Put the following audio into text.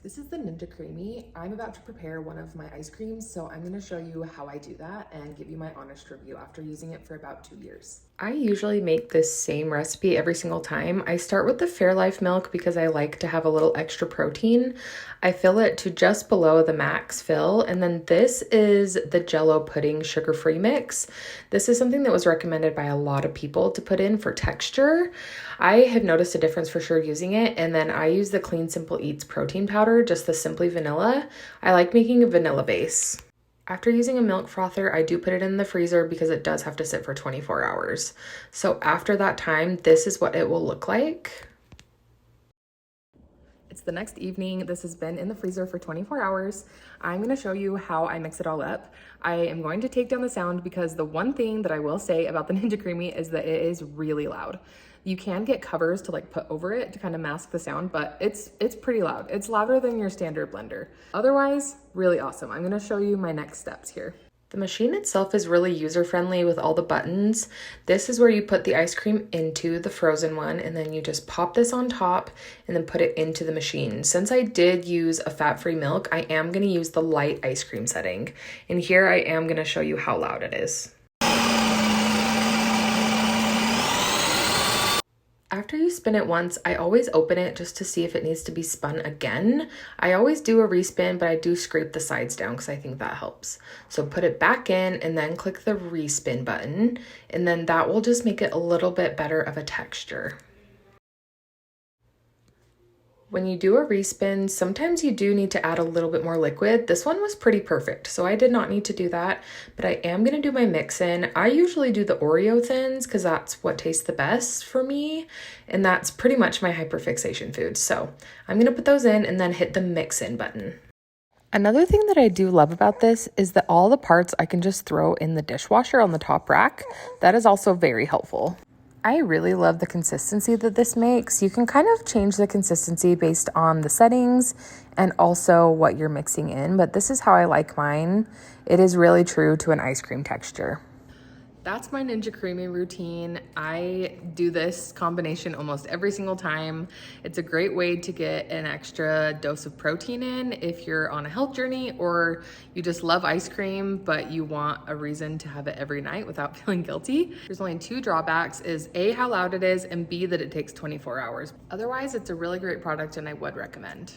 This is the Ninja Creami. I'm about to prepare one of my ice creams, so I'm gonna show you how I do that and give you my honest review after using it for about 2 years. I usually make this same recipe every single time. I start with the Fairlife milk because I like to have a little extra protein. I fill it to just below the max fill, and then this is the Jello pudding sugar-free mix. This is something that was recommended by a lot of people to put in for texture. I have noticed a difference for sure using it, and then I use the Clean Simple Eats protein powder, just the Simply Vanilla. I like making a vanilla base. After using a milk frother, I do put it in the freezer because it does have to sit for 24 hours. So after that time, this is what it will look like. It's the next evening. This has been in the freezer for 24 hours. I'm gonna show you how I mix it all up. I am going to take down the sound because the one thing that I will say about the Ninja Creami is that it is really loud. You can get covers to like put over it to kind of mask the sound, but it's pretty loud. It's louder than your standard blender. Otherwise, really awesome. I'm gonna show you my next steps here. The machine itself is really user-friendly with all the buttons. This is where you put the ice cream into the frozen one, and then you just pop this on top and then put it into the machine. Since I did use a fat-free milk, I am gonna use the light ice cream setting. And here I am gonna show you how loud it is. After you spin it once, I always open it just to see if it needs to be spun again. I always do a respin, but I do scrape the sides down because I think that helps. So put it back in and then click the respin button, and then that will just make it a little bit better of a texture. When you do a respin, sometimes you do need to add a little bit more liquid. This one was pretty perfect, so I did not need to do that, but I am gonna do my mix-in. I usually do the Oreo thins because that's what tastes the best for me, and that's pretty much my hyperfixation food. So I'm gonna put those in and then hit the mix-in button. Another thing that I do love about this is that all the parts I can just throw in the dishwasher on the top rack. That is also very helpful. I really love the consistency that this makes. You can kind of change the consistency based on the settings and also what you're mixing in, but this is how I like mine. It is really true to an ice cream texture. That's my Ninja Creami routine. I do this combination almost every single time. It's a great way to get an extra dose of protein in if you're on a health journey or you just love ice cream, but you want a reason to have it every night without feeling guilty. There's only 2 drawbacks, is A, how loud it is, and B, that it takes 24 hours. Otherwise, it's a really great product and I would recommend.